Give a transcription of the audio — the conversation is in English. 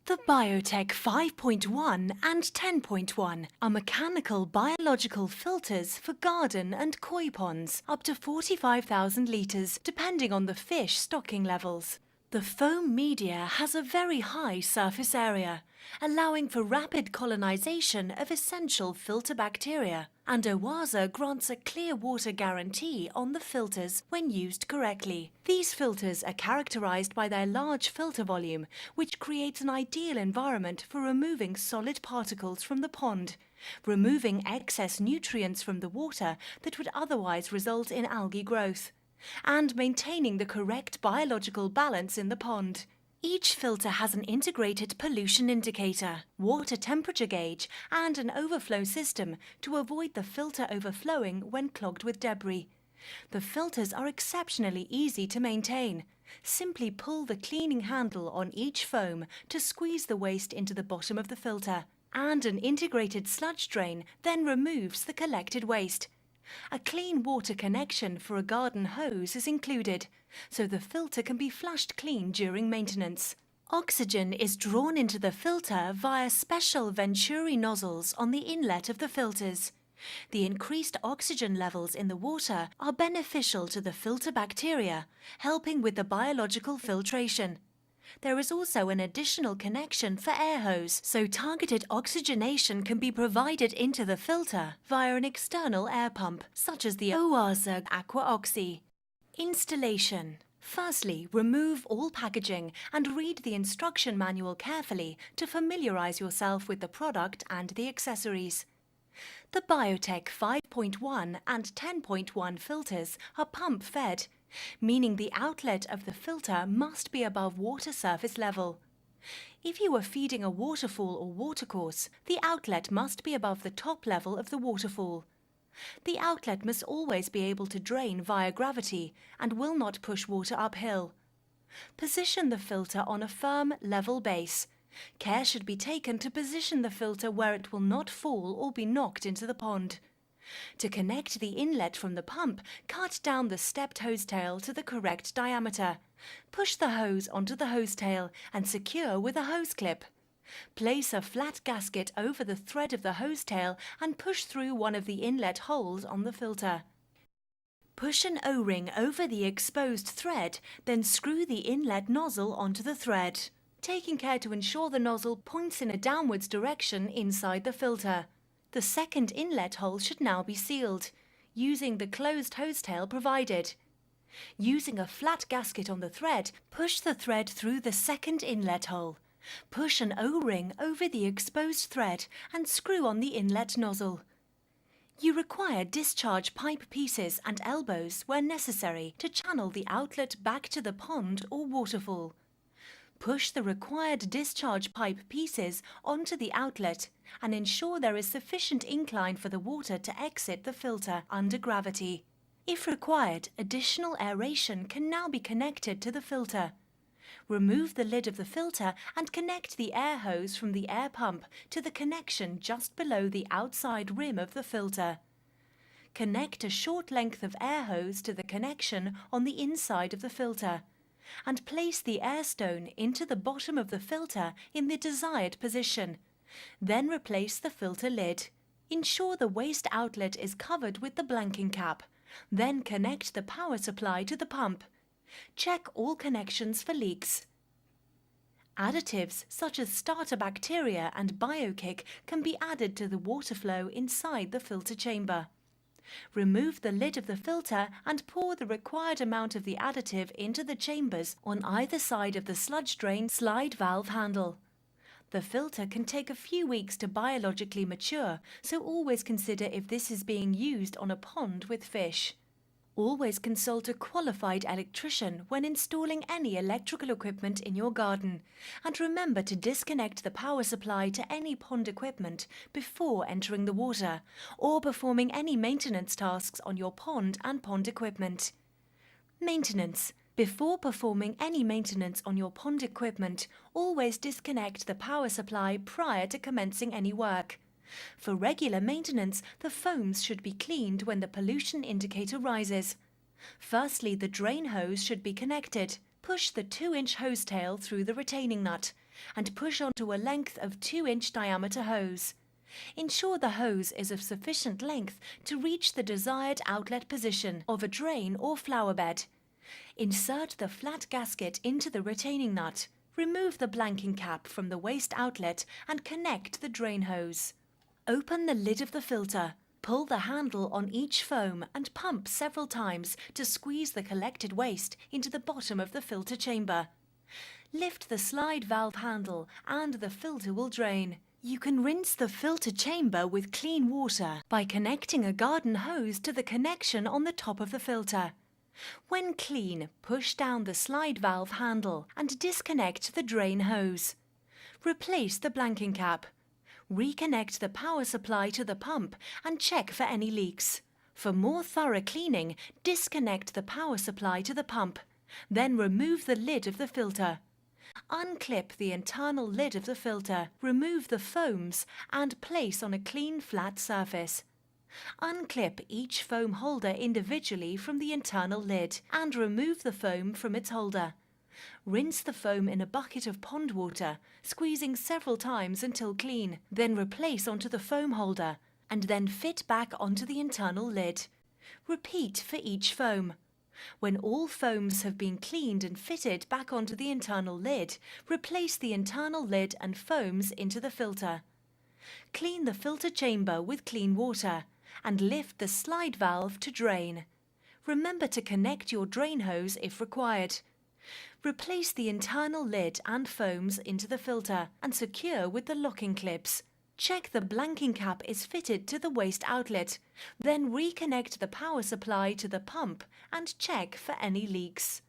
The BioTec 5.1 and 10.1 are mechanical biological filters for garden and koi ponds, up to 45,000 litres, depending on the fish stocking levels. The foam media has a very high surface area, allowing for rapid colonisation of essential filter bacteria, and Oase grants a clear water guarantee on the filters when used correctly. These filters are characterised by their large filter volume, which creates an ideal environment for removing solid particles from the pond, removing excess nutrients from the water that would otherwise result in algae growth, and maintaining the correct biological balance in the pond. Each filter has an integrated pollution indicator, water temperature gauge, and an overflow system to avoid the filter overflowing when clogged with debris. The filters are exceptionally easy to maintain. Simply pull the cleaning handle on each foam to squeeze the waste into the bottom of the filter, and an integrated sludge drain then removes the collected waste. A clean water connection for a garden hose is included, so the filter can be flushed clean during maintenance. Oxygen is drawn into the filter via special Venturi nozzles on the inlet of the filters. The increased oxygen levels in the water are beneficial to the filter bacteria, helping with the biological filtration. There is also an additional connection for air hose, so targeted oxygenation can be provided into the filter via an external air pump, such as the Oase AquaMax. Installation. Firstly, remove all packaging and read the instruction manual carefully to familiarise yourself with the product and the accessories. The BioTec 5.1 and 10.1 filters are pump-fed, meaning the outlet of the filter must be above water surface level. If you are feeding a waterfall or watercourse, the outlet must be above the top level of the waterfall. The outlet must always be able to drain via gravity and will not push water uphill. Position the filter on a firm, level base. Care should be taken to position the filter where it will not fall or be knocked into the pond. To connect the inlet from the pump, cut down the stepped hose tail to the correct diameter. Push the hose onto the hose tail and secure with a hose clip. Place a flat gasket over the thread of the hose tail and push through one of the inlet holes on the filter. Push an O-ring over the exposed thread, then screw the inlet nozzle onto the thread, taking care to ensure the nozzle points in a downwards direction inside the filter. The second inlet hole should now be sealed, using the closed hose tail provided. Using a flat gasket on the thread, push the thread through the second inlet hole. Push an O-ring over the exposed thread and screw on the inlet nozzle. You require discharge pipe pieces and elbows where necessary to channel the outlet back to the pond or waterfall. Push the required discharge pipe pieces onto the outlet and ensure there is sufficient incline for the water to exit the filter under gravity. If required, additional aeration can now be connected to the filter. Remove the lid of the filter and connect the air hose from the air pump to the connection just below the outside rim of the filter. Connect a short length of air hose to the connection on the inside of the filter, and place the air stone into the bottom of the filter in the desired position. Then replace the filter lid. Ensure the waste outlet is covered with the blanking cap. Then connect the power supply to the pump. Check all connections for leaks. Additives such as starter bacteria and BioKick can be added to the water flow inside the filter chamber. Remove the lid of the filter and pour the required amount of the additive into the chambers on either side of the sludge drain slide valve handle. The filter can take a few weeks to biologically mature, so always consider if this is being used on a pond with fish. Always consult a qualified electrician when installing any electrical equipment in your garden, and remember to disconnect the power supply to any pond equipment before entering the water or performing any maintenance tasks on your pond and pond equipment. Maintenance. Before performing any maintenance on your pond equipment, always disconnect the power supply prior to commencing any work. For regular maintenance, the foams should be cleaned when the pollution indicator rises. Firstly, the drain hose should be connected. Push the 2-inch hose tail through the retaining nut. and push onto a length of 2-inch diameter hose. Ensure the hose is of sufficient length to reach the desired outlet position of a drain or flower bed. Insert the flat gasket into the retaining nut. Remove the blanking cap from the waste outlet and connect the drain hose. Open the lid of the filter. Pull the handle on each foam and pump several times to squeeze the collected waste into the bottom of the filter chamber. Lift the slide valve handle and the filter will drain. You can rinse the filter chamber with clean water by connecting a garden hose to the connection on the top of the filter. When clean, push down the slide valve handle and disconnect the drain hose. Replace the blanking cap. Reconnect the power supply to the pump and check for any leaks. For more thorough cleaning, disconnect the power supply to the pump. Then remove the lid of the filter. Unclip the internal lid of the filter, remove the foams and place on a clean flat surface. Unclip each foam holder individually from the internal lid and remove the foam from its holder. Rinse the foam in a bucket of pond water, squeezing several times until clean, then replace onto the foam holder and then fit back onto the internal lid. Repeat for each foam. When all foams have been cleaned and fitted back onto the internal lid, replace the internal lid and foams into the filter. Clean the filter chamber with clean water and lift the slide valve to drain. Remember to connect your drain hose if required. Replace the internal lid and foams into the filter and secure with the locking clips. Check the blanking cap is fitted to the waste outlet, then reconnect the power supply to the pump and check for any leaks.